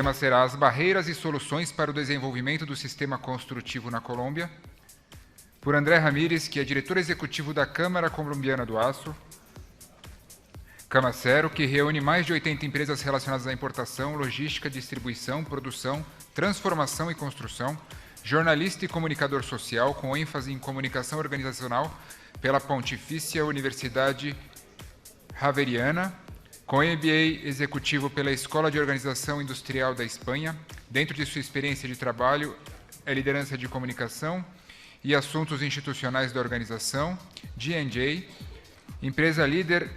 tema será as barreiras e soluções para o desenvolvimento do sistema construtivo na Colômbia, por André Ramírez, que é diretor executivo da Câmara Colombiana do Aço, Camacero, que reúne mais de 80 empresas relacionadas à importação, logística, distribuição, produção, transformação e construção, jornalista e comunicador social, com ênfase em comunicação organizacional pela Pontifícia Universidade Javeriana, com MBA executivo pela Escola de Organização Industrial da Espanha. Dentro de sua experiência de trabalho, é liderança de comunicação e assuntos institucionais da organização, G&J, empresa líder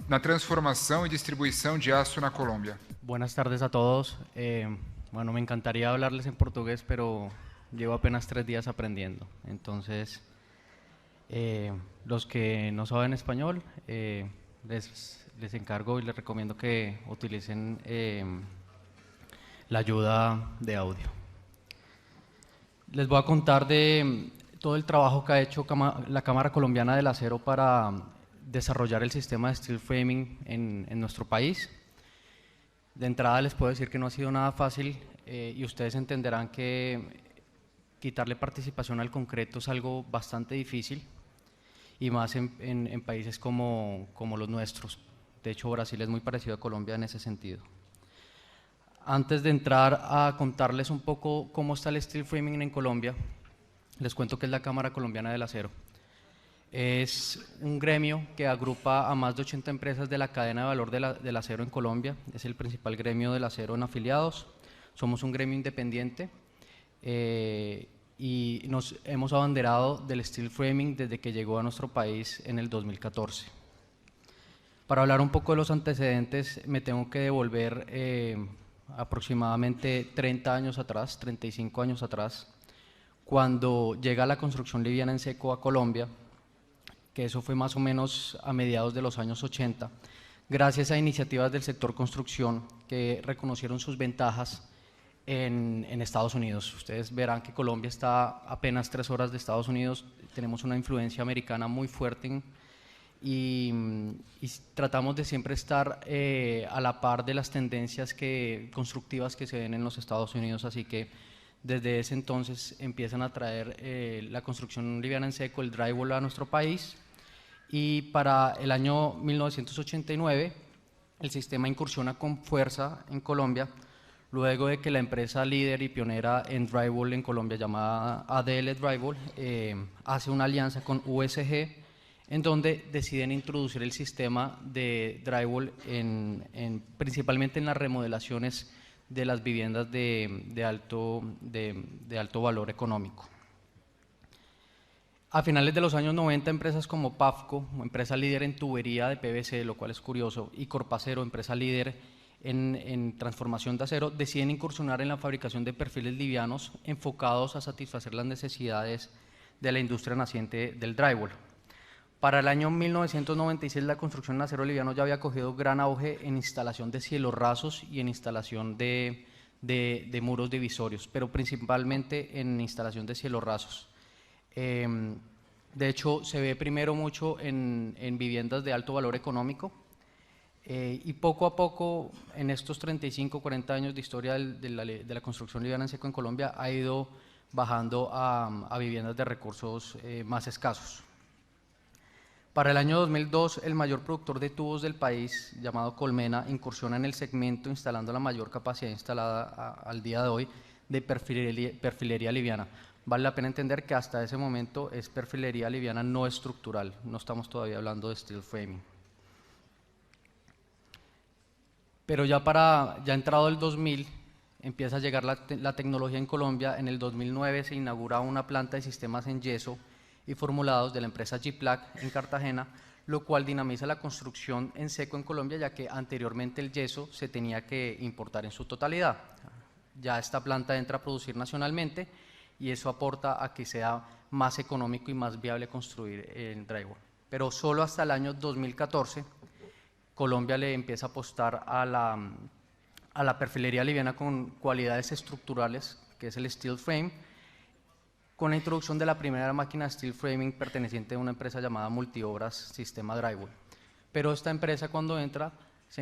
na transformação y distribución de aço na Colombia. Buenas tardes a todos. Bueno, me encantaría hablarles en portugués, pero llevo apenas 3 días aprendiendo. Entonces, los que no saben español, les encargo y les recomiendo que utilicen la ayuda de audio. Les voy a contar de todo el trabajo que ha hecho la Cámara Colombiana del Acero para desarrollar el sistema de steel framing en nuestro país. De entrada les puedo decir que no ha sido nada fácil y ustedes entenderán que quitarle participación al concreto es algo bastante difícil, y más en países como los nuestros. De hecho, Brasil es muy parecido a Colombia en ese sentido. Antes de entrar a contarles un poco cómo está el steel framing en Colombia, les cuento que es la Cámara Colombiana del Acero. Es un gremio que agrupa a más de 80 empresas de la cadena de valor del acero en Colombia. Es el principal gremio del acero en afiliados. Somos un gremio independiente y nos hemos abanderado del steel framing desde que llegó a nuestro país en el 2014. Para hablar un poco de los antecedentes, me tengo que devolver aproximadamente 30 años atrás, 35 años atrás, cuando llega la construcción liviana en seco a Colombia, que eso fue más o menos a mediados de los años 80, gracias a iniciativas del sector construcción que reconocieron sus ventajas en Estados Unidos. Ustedes verán que Colombia está a apenas 3 horas de Estados Unidos, tenemos una influencia americana muy fuerte y tratamos de siempre estar a la par de las tendencias constructivas que se ven en los Estados Unidos, así que desde ese entonces empiezan a traer la construcción liviana en seco, el drywall a nuestro país, y para el año 1989 el sistema incursiona con fuerza en Colombia, luego de que la empresa líder y pionera en drywall en Colombia, llamada ADL Drywall, hace una alianza con USG, en donde deciden introducir el sistema de drywall principalmente en las remodelaciones de las viviendas de alto valor económico. A finales de los años 90, empresas como Pafco, empresa líder en tubería de PVC, lo cual es curioso, y Corpacero, empresa líder en transformación de acero, deciden incursionar en la fabricación de perfiles livianos enfocados a satisfacer las necesidades de la industria naciente del drywall. Para el año 1996 la construcción en acero liviano ya había cogido gran auge en instalación de cielos rasos y en instalación de muros divisorios, pero principalmente en instalación de cielos rasos. De hecho, se ve primero mucho en viviendas de alto valor económico y poco a poco en estos 35 40 años de historia de la construcción liviana en seco en Colombia ha ido bajando a viviendas de recursos más escasos. Para el año 2002, el mayor productor de tubos del país, llamado Colmena, incursiona en el segmento instalando la mayor capacidad instalada al día de hoy de perfilería liviana. Vale la pena entender que hasta ese momento es perfilería liviana no estructural, no estamos todavía hablando de steel framing. Pero ya entrado el 2000, empieza a llegar la tecnología en Colombia. En el 2009 se inaugura una planta de sistemas en yeso y formulados de la empresa G-Plac en Cartagena, lo cual dinamiza la construcción en seco en Colombia, ya que anteriormente el yeso se tenía que importar en su totalidad. Ya esta planta entra a producir nacionalmente y eso aporta a que sea más económico y más viable construir en drywall. Pero solo hasta el año 2014 Colombia le empieza a apostar a la perfilería liviana con cualidades estructurales, que es el steel frame, con la introducción de la primera máquina steel framing perteneciente a una empresa llamada Multiobras Sistema Drywall. Pero esta empresa, cuando entra, se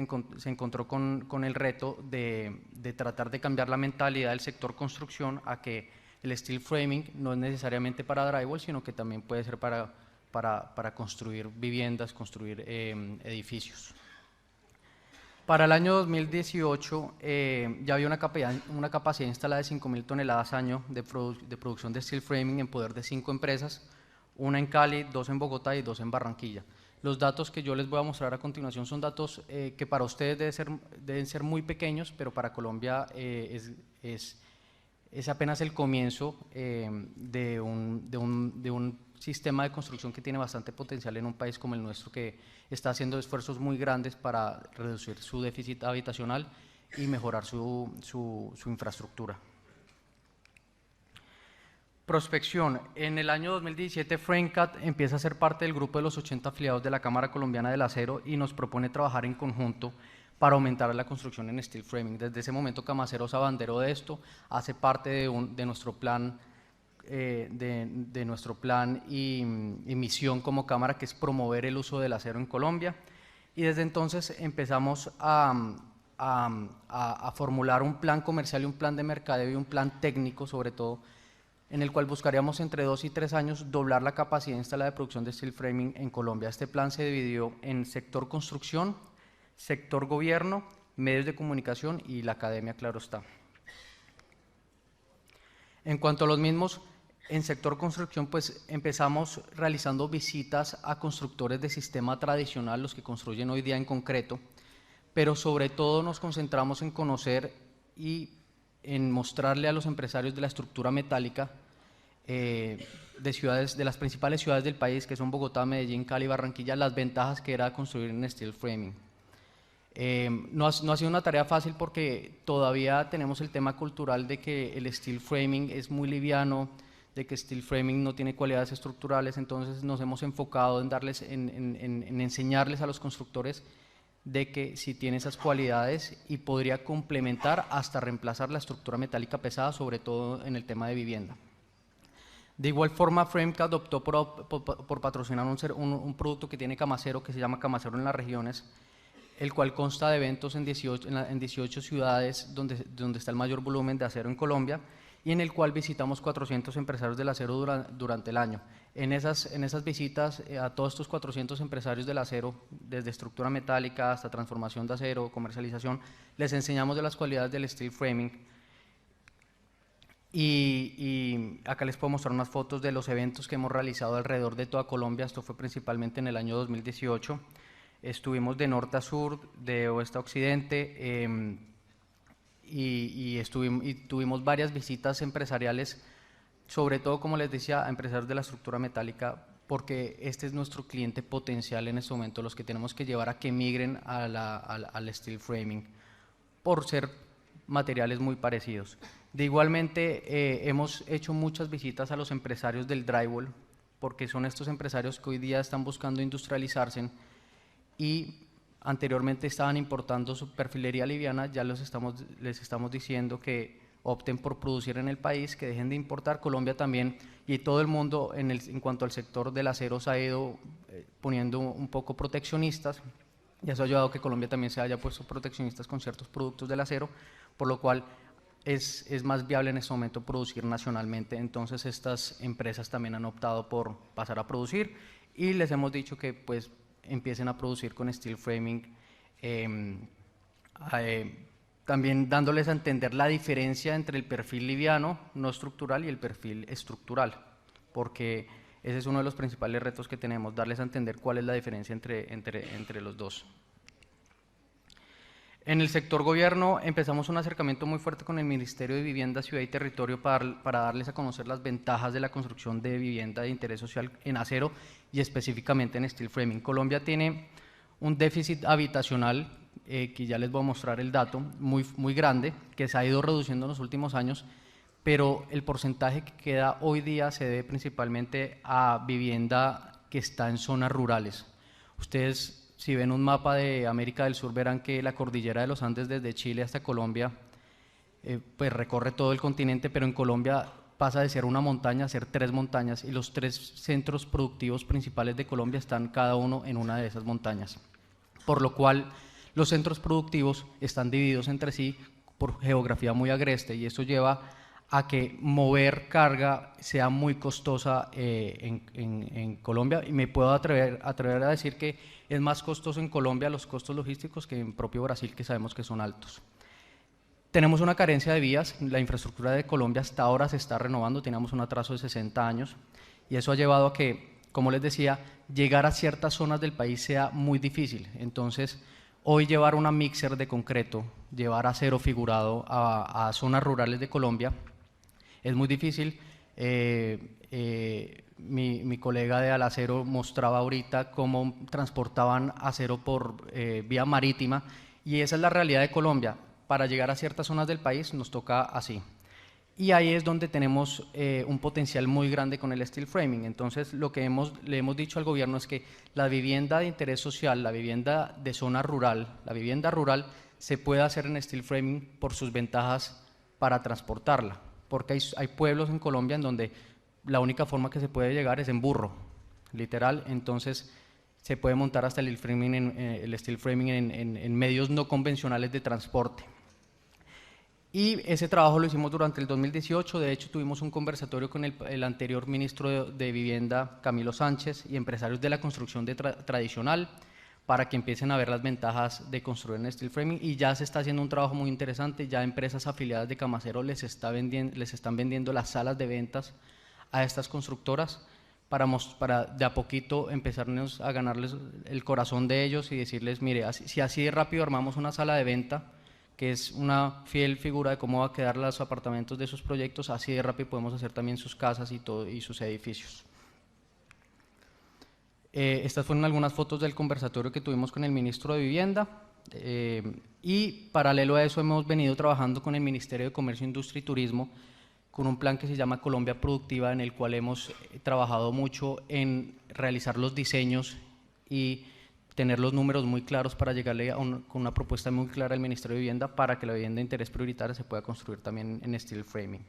encontró con el reto de tratar de cambiar la mentalidad del sector construcción a que el steel framing no es necesariamente para drywall, sino que también puede ser para construir viviendas, construir edificios. Para el año 2018 ya había una capacidad instalada de 5.000 toneladas año de producción de steel framing en poder de 5 empresas, una en Cali, 2 en Bogotá y 2 en Barranquilla. Los datos que yo les voy a mostrar a continuación son datos que para ustedes deben ser muy pequeños, pero para Colombia es apenas el comienzo de un sistema de construcción que tiene bastante potencial en un país como el nuestro, que está haciendo esfuerzos muy grandes para reducir su déficit habitacional y mejorar su infraestructura. Prospección. En el año 2017, FrameCAT empieza a ser parte del grupo de los 80 afiliados de la Cámara Colombiana del Acero y nos propone trabajar en conjunto para aumentar la construcción en steel framing. Desde ese momento, Camacero se abanderó de esto, hace parte de nuestro plan y misión como Cámara, que es promover el uso del acero en Colombia. Y desde entonces empezamos a formular un plan comercial y un plan de mercadeo y un plan técnico, sobre todo, en el cual buscaríamos entre 2 y 3 años doblar la capacidad instalada de producción de steel framing en Colombia. Este plan se dividió en sector construcción, sector gobierno, medios de comunicación y la academia, claro está. En cuanto a los mismos, en sector construcción, pues empezamos realizando visitas a constructores de sistema tradicional, los que construyen hoy día en concreto, pero sobre todo nos concentramos en conocer y en mostrarle a los empresarios de la estructura metálica de las principales ciudades del país, que son Bogotá, Medellín, Cali, Barranquilla, las ventajas que era construir en steel framing. No ha sido una tarea fácil porque todavía tenemos el tema cultural de que el steel framing es muy liviano, de que steel framing no tiene cualidades estructurales, entonces nos hemos enfocado en enseñarles a los constructores de que sí tiene esas cualidades y podría complementar hasta reemplazar la estructura metálica pesada, sobre todo en el tema de vivienda. De igual forma, FrameCAT optó por patrocinar un producto que tiene Camacero, que se llama Camacero en las regiones, el cual consta de eventos en 18 ciudades donde está el mayor volumen de acero en Colombia, y en el cual visitamos 400 empresarios del acero durante el año. En esas visitas a todos estos 400 empresarios del acero, desde estructura metálica hasta transformación de acero, comercialización, les enseñamos de las cualidades del steel framing. Y acá les puedo mostrar unas fotos de los eventos que hemos realizado alrededor de toda Colombia. Esto fue principalmente en el año 2018. Estuvimos de norte a sur, de oeste a occidente, y tuvimos varias visitas empresariales, sobre todo, como les decía, a empresarios de la estructura metálica, porque este es nuestro cliente potencial en este momento, los que tenemos que llevar a que migren al steel framing, por ser materiales muy parecidos. De igualmente, hemos hecho muchas visitas a los empresarios del drywall, porque son estos empresarios que hoy día están buscando industrializarse y anteriormente estaban importando su perfilería liviana. Ya les estamos diciendo que opten por producir en el país, que dejen de importar. Colombia también y todo el mundo en cuanto al sector del acero se ha ido poniendo un poco proteccionistas, y eso ha ayudado a que Colombia también se haya puesto proteccionistas con ciertos productos del acero, por lo cual es más viable en este momento producir nacionalmente. Entonces estas empresas también han optado por pasar a producir y les hemos dicho que pues empiecen a producir con steel framing, también dándoles a entender la diferencia entre el perfil liviano no estructural y el perfil estructural, porque ese es uno de los principales retos que tenemos, darles a entender cuál es la diferencia entre los dos. En el sector gobierno empezamos un acercamiento muy fuerte con el Ministerio de Vivienda, Ciudad y Territorio para darles a conocer las ventajas de la construcción de vivienda de interés social en acero y específicamente en steel framing. Colombia tiene un déficit habitacional, que ya les voy a mostrar el dato, muy grande, que se ha ido reduciendo en los últimos años, pero el porcentaje que queda hoy día se debe principalmente a vivienda que está en zonas rurales. Ustedes, si ven un mapa de América del Sur, verán que la cordillera de los Andes desde Chile hasta Colombia pues recorre todo el continente, pero en Colombia pasa de ser una montaña a ser 3 montañas, y los 3 centros productivos principales de Colombia están cada uno en una de esas montañas, por lo cual los centros productivos están divididos entre sí por geografía muy agreste y eso lleva a que mover carga sea muy costosa en Colombia, y me puedo atrever a decir que es más costoso en Colombia los costos logísticos que en propio Brasil, que sabemos que son altos. Tenemos una carencia de vías, la infraestructura de Colombia hasta ahora se está renovando, teníamos un atraso de 60 años y eso ha llevado a que, como les decía, llegar a ciertas zonas del país sea muy difícil. Entonces, hoy llevar una mixer de concreto, llevar acero figurado a zonas rurales de Colombia es muy difícil. Mi colega de Alacero mostraba ahorita cómo transportaban acero por vía marítima y esa es la realidad de Colombia. Para llegar a ciertas zonas del país nos toca así. Y ahí es donde tenemos un potencial muy grande con el steel framing. Entonces, lo que le hemos dicho al gobierno es que la vivienda de interés social, la vivienda de zona rural, la vivienda rural se puede hacer en steel framing por sus ventajas para transportarla. Porque hay pueblos en Colombia en donde la única forma que se puede llegar es en burro, literal. Entonces, se puede montar hasta el steel framing en medios no convencionales de transporte. Y ese trabajo lo hicimos durante el 2018, de hecho tuvimos un conversatorio con el anterior ministro de Vivienda, Camilo Sánchez, y empresarios de la construcción tradicional, para que empiecen a ver las ventajas de construir en steel framing, y ya se está haciendo un trabajo muy interesante. Ya empresas afiliadas de Camacero les están vendiendo las salas de ventas a estas constructoras para de a poquito empezarnos a ganarles el corazón de ellos y decirles, mire, si así de rápido armamos una sala de venta, que es una fiel figura de cómo va a quedar los apartamentos de sus proyectos, así de rápido podemos hacer también sus casas y sus edificios. Estas fueron algunas fotos del conversatorio que tuvimos con el ministro de Vivienda, y paralelo a eso hemos venido trabajando con el Ministerio de Comercio, Industria y Turismo con un plan que se llama Colombia Productiva, en el cual hemos trabajado mucho en realizar los diseños y tener los números muy claros para llegarle con una propuesta muy clara al Ministerio de Vivienda para que la vivienda de interés prioritario se pueda construir también en steel framing.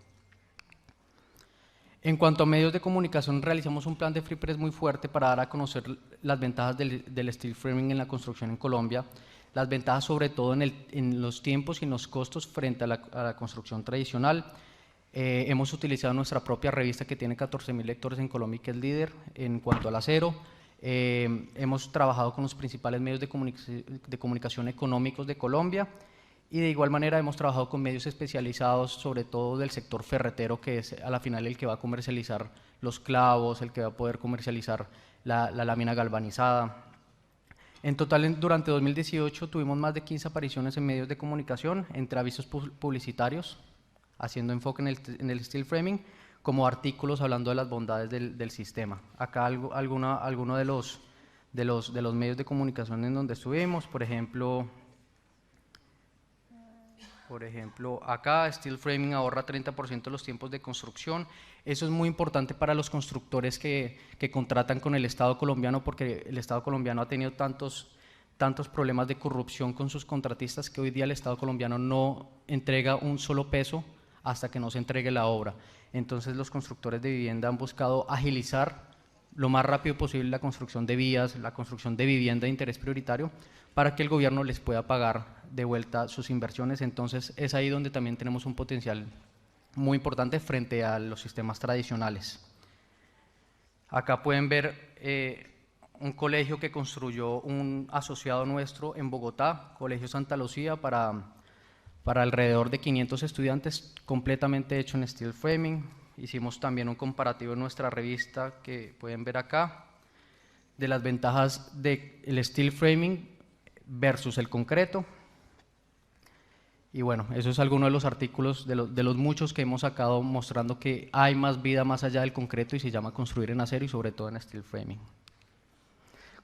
En cuanto a medios de comunicación, realizamos un plan de Free Press muy fuerte para dar a conocer las ventajas del steel framing en la construcción en Colombia, las ventajas sobre todo en los tiempos y en los costos frente a la construcción tradicional. Hemos utilizado nuestra propia revista que tiene 14.000 lectores en Colombia y que es líder en cuanto al acero. Hemos trabajado con los principales medios de comunicación económicos de Colombia. Y de igual manera hemos trabajado con medios especializados, sobre todo del sector ferretero, que es a la final el que va a comercializar los clavos, el que va a poder comercializar la lámina galvanizada. En total, durante 2018 tuvimos más de 15 apariciones en medios de comunicación, entre avisos publicitarios, haciendo enfoque en el steel framing, como artículos hablando de las bondades del sistema. Acá alguno de los medios de comunicación en donde estuvimos, por ejemplo, acá steel framing ahorra 30% de los tiempos de construcción. Eso es muy importante para los constructores que contratan con el Estado colombiano, porque el Estado colombiano ha tenido tantos problemas de corrupción con sus contratistas que hoy día el Estado colombiano no entrega un solo peso hasta que no se entregue la obra. Entonces los constructores de vivienda han buscado agilizar lo más rápido posible la construcción de vías, la construcción de vivienda de interés prioritario, para que el gobierno les pueda pagar de vuelta sus inversiones. Entonces es ahí donde también tenemos un potencial muy importante frente a los sistemas tradicionales. Acá pueden ver un colegio que construyó un asociado nuestro en Bogotá, Colegio Santa Lucía, para alrededor de 500 estudiantes, completamente hecho en steel framing. Hicimos también un comparativo en nuestra revista que pueden ver acá, de las ventajas del steel framing versus el concreto. Y bueno, eso es alguno de los artículos, de los muchos que hemos sacado, mostrando que hay más vida más allá del concreto y se llama construir en acero y sobre todo en steel framing.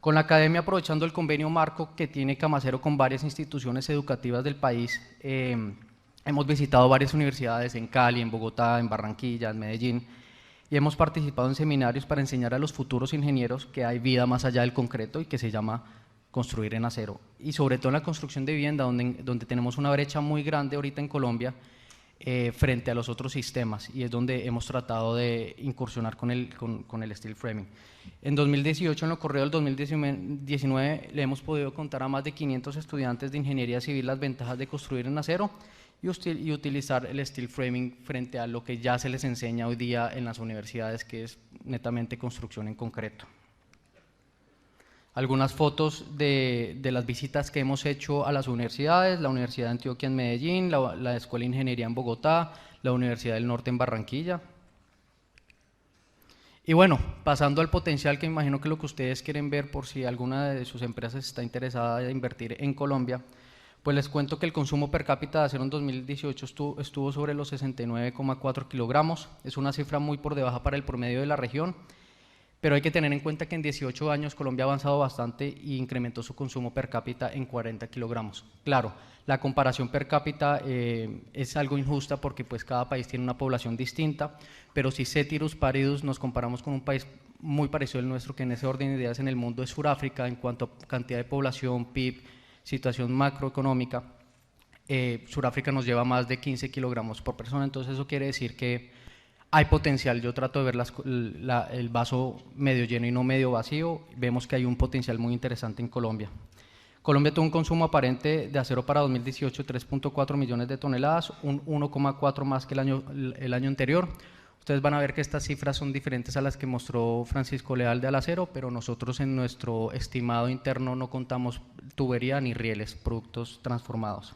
Con la academia, aprovechando el convenio marco que tiene Camacero con varias instituciones educativas del país, hemos visitado varias universidades en Cali, en Bogotá, en Barranquilla, en Medellín, y hemos participado en seminarios para enseñar a los futuros ingenieros que hay vida más allá del concreto y que se llama construir en acero. Y sobre todo en la construcción de vivienda, donde tenemos una brecha muy grande ahorita en Colombia, frente a los otros sistemas, y es donde hemos tratado de incursionar con el steel framing. En 2018, en lo corrido del 2019, le hemos podido contar a más de 500 estudiantes de ingeniería civil las ventajas de construir en acero y utilizar el steel framing frente a lo que ya se les enseña hoy día en las universidades, que es netamente construcción en concreto. Algunas fotos de las visitas que hemos hecho a las universidades: la Universidad de Antioquia en Medellín, la Escuela de Ingeniería en Bogotá, la Universidad del Norte en Barranquilla. Y bueno, pasando al potencial, que imagino que lo que ustedes quieren ver por si alguna de sus empresas está interesada en invertir en Colombia, pues les cuento que el consumo per cápita de acero en 2018 estuvo sobre los 69,4 kilogramos, es una cifra muy por debajo para el promedio de la región, pero hay que tener en cuenta que en 18 años Colombia ha avanzado bastante y incrementó su consumo per cápita en 40 kilogramos. Claro, la comparación per cápita es algo injusta porque pues cada país tiene una población distinta, pero si ceteris paribus nos comparamos con un país muy parecido al nuestro, que en ese orden de ideas en el mundo es Sudáfrica, en cuanto a cantidad de población, PIB, situación macroeconómica, Sudáfrica nos lleva más de 15 kilogramos por persona, entonces eso quiere decir que hay potencial. Yo trato de ver el vaso medio lleno y no medio vacío. Vemos que hay un potencial muy interesante en Colombia. Colombia tuvo un consumo aparente de acero para 2018 de 3.4 millones de toneladas, un 1,4 más que el año anterior. Ustedes van a ver que estas cifras son diferentes a las que mostró Francisco Leal de Alacero, pero nosotros en nuestro estimado interno no contamos tubería ni rieles, productos transformados.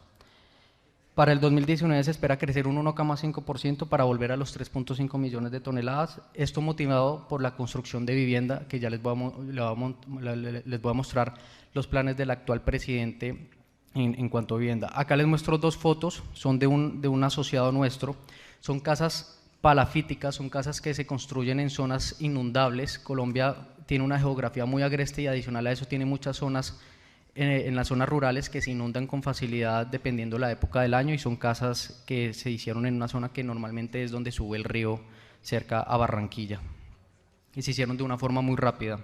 Para el 2019 se espera crecer un 1,5% para volver a los 3.5 millones de toneladas, esto motivado por la construcción de vivienda, que ya les voy a mostrar los planes del actual presidente en cuanto a vivienda. Acá les muestro dos fotos, son de un asociado nuestro, son casas palafíticas, son casas que se construyen en zonas inundables. Colombia tiene una geografía muy agreste y adicional a eso tiene muchas zonas en las zonas rurales que se inundan con facilidad dependiendo la época del año, y son casas que se hicieron en una zona que normalmente es donde sube el río cerca a Barranquilla, y se hicieron de una forma muy rápida.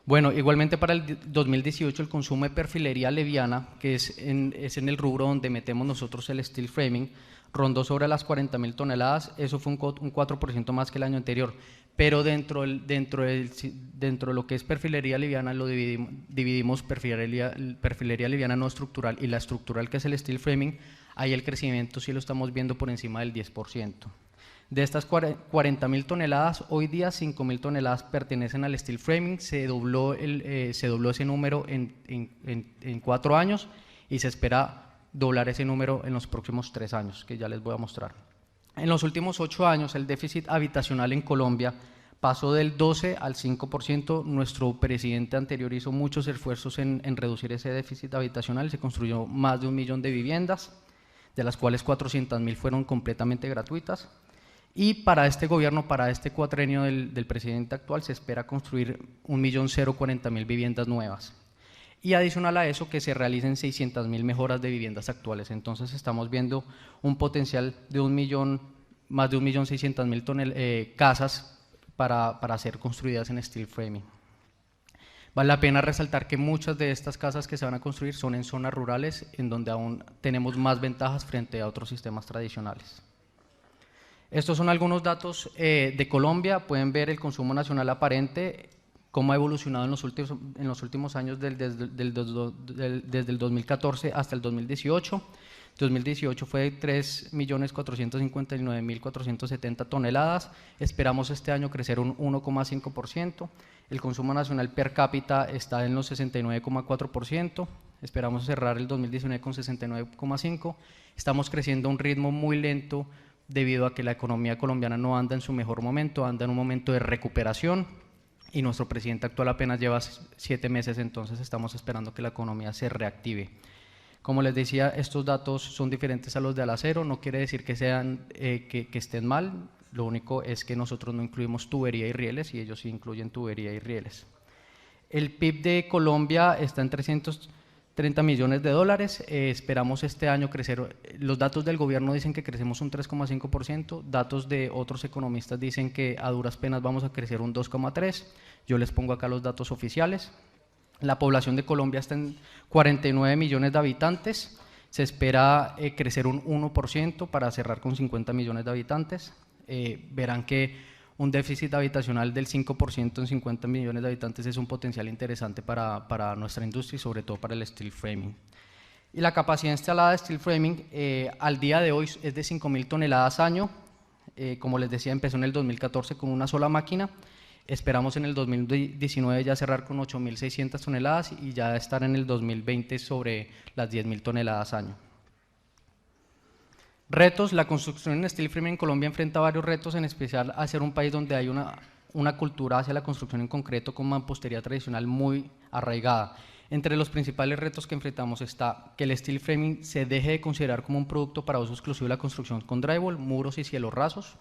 Bueno, igualmente para el 2018 el consumo de perfilería leviana, que es en el rubro donde metemos nosotros el steel framing, rondó sobre las 40.000 toneladas, eso fue un 4% más que el año anterior, pero dentro de lo que es perfilería liviana lo dividimos perfilería liviana no estructural y la estructural, que es el steel framing. Ahí el crecimiento sí lo estamos viendo por encima del 10%. De estas 40.000 toneladas, hoy día 5.000 toneladas pertenecen al steel framing, se dobló ese número en 4 años y se espera doblar ese número en los próximos 3 años, que ya les voy a mostrar. En los últimos 8 años, el déficit habitacional en Colombia pasó del 12 al 5%. Nuestro presidente anterior hizo muchos esfuerzos en reducir ese déficit habitacional. Se construyó más de 1 millón de viviendas, de las cuales 400.000 fueron completamente gratuitas. Y para este gobierno, para este cuatrenio del presidente actual, se espera construir 1.040.000 viviendas nuevas. Y adicional a eso, que se realicen 600.000 mejoras de viviendas actuales. Entonces estamos viendo un potencial de más de 1.600.000 casas para ser construidas en steel framing. Vale la pena resaltar que muchas de estas casas que se van a construir son en zonas rurales, en donde aún tenemos más ventajas frente a otros sistemas tradicionales. Estos son algunos datos de Colombia. Pueden ver el consumo nacional aparente, cómo ha evolucionado en los últimos años desde el 2014 hasta el 2018. 2018 fue de 3.459.470 toneladas, esperamos este año crecer un 1,5%, el consumo nacional per cápita está en los 69,4%, esperamos cerrar el 2019 con 69,5%, estamos creciendo a un ritmo muy lento debido a que la economía colombiana no anda en su mejor momento, anda en un momento de recuperación, y nuestro presidente actual apenas lleva 7 meses, entonces estamos esperando que la economía se reactive. Como les decía, estos datos son diferentes a los de Alacero, no quiere decir que estén mal, lo único es que nosotros no incluimos tubería y rieles y ellos sí incluyen tubería y rieles. El PIB de Colombia está en 330 millones de dólares, esperamos este año crecer, los datos del gobierno dicen que crecemos un 3,5%, datos de otros economistas dicen que a duras penas vamos a crecer un 2,3%, yo les pongo acá los datos oficiales. La población de Colombia está en 49 millones de habitantes, Se espera crecer un 1% para cerrar con 50 millones de habitantes. Verán que un déficit habitacional del 5% en 50 millones de habitantes es un potencial interesante para nuestra industria y sobre todo para el steel framing. Y la capacidad instalada de steel framing al día de hoy es de 5.000 toneladas año. Como les decía, empezó en el 2014 con una sola máquina. Esperamos en el 2019 ya cerrar con 8.600 toneladas y ya estar en el 2020 sobre las 10.000 toneladas año. Retos: la construcción en steel framing en Colombia enfrenta varios retos, en especial a ser un país donde hay una cultura hacia la construcción en concreto con mampostería tradicional muy arraigada. Entre los principales retos que enfrentamos está que el steel framing se deje de considerar como un producto para uso exclusivo de la construcción con drywall, muros y cielos rasos.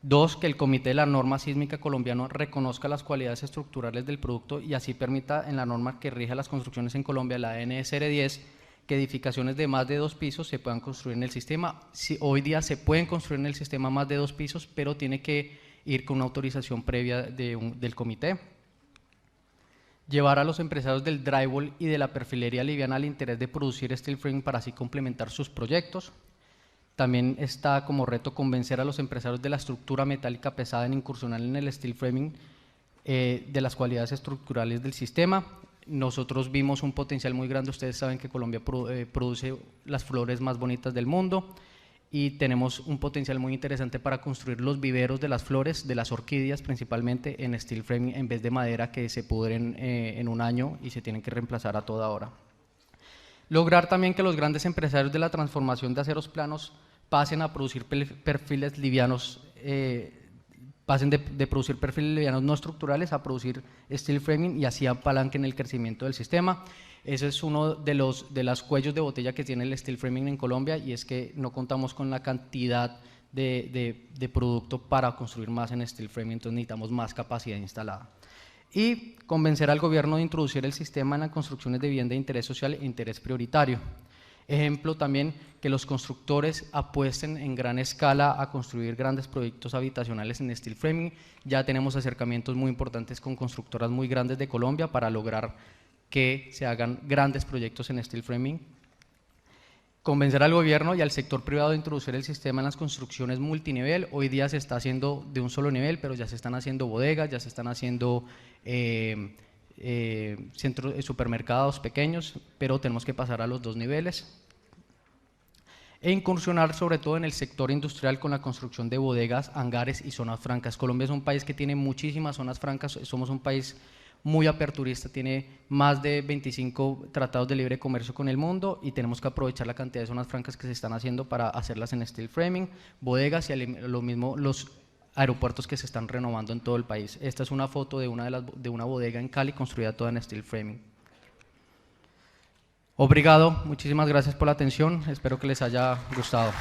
2, que el Comité de la Norma Sísmica colombiano reconozca las cualidades estructurales del producto y así permita en la norma que rige las construcciones en Colombia, la NSR 10, que edificaciones de más de 2 pisos se puedan construir en el sistema. Hoy día se pueden construir en el sistema más de 2 pisos, pero tiene que ir con una autorización previa del comité. Llevar a los empresarios del drywall y de la perfilería liviana al interés de producir steel framing para así complementar sus proyectos. También está como reto convencer a los empresarios de la estructura metálica pesada en incursionar en el steel framing, de las cualidades estructurales del sistema. Nosotros vimos un potencial muy grande. Ustedes saben que Colombia produce las flores más bonitas del mundo y tenemos un potencial muy interesante para construir los viveros de las flores, de las orquídeas principalmente, en steel framing en vez de madera que se pudren en un año y se tienen que reemplazar a toda hora. Lograr también que los grandes empresarios de la transformación de aceros planos pasen a producir perfiles livianos, pasen de producir perfiles livianos no estructurales a producir steel framing y así apalanquen el crecimiento del sistema. Ese es uno de los cuellos de botella que tiene el steel framing en Colombia, y es que no contamos con la cantidad de producto para construir más en steel framing, entonces necesitamos más capacidad instalada. Y convencer al gobierno de introducir el sistema en las construcciones de vivienda de interés social e interés prioritario. Ejemplo también, que los constructores apuesten en gran escala a construir grandes proyectos habitacionales en steel framing. Ya tenemos acercamientos muy importantes con constructoras muy grandes de Colombia para lograr que se hagan grandes proyectos en steel framing. Convencer al gobierno y al sector privado de introducir el sistema en las construcciones multinivel. Hoy día se está haciendo de un solo nivel, pero ya se están haciendo bodegas, ya se están haciendo supermercados pequeños, pero tenemos que pasar a los 2 niveles. E incursionar sobre todo en el sector industrial con la construcción de bodegas, hangares y zonas francas. Colombia es un país que tiene muchísimas zonas francas, somos un país muy aperturista, tiene más de 25 tratados de libre comercio con el mundo y tenemos que aprovechar la cantidad de zonas francas que se están haciendo para hacerlas en steel framing, bodegas y lo mismo los aeropuertos que se están renovando en todo el país. Esta es una foto de una bodega en Cali construida toda en steel framing. Obrigado, muchísimas gracias por la atención, espero que les haya gustado.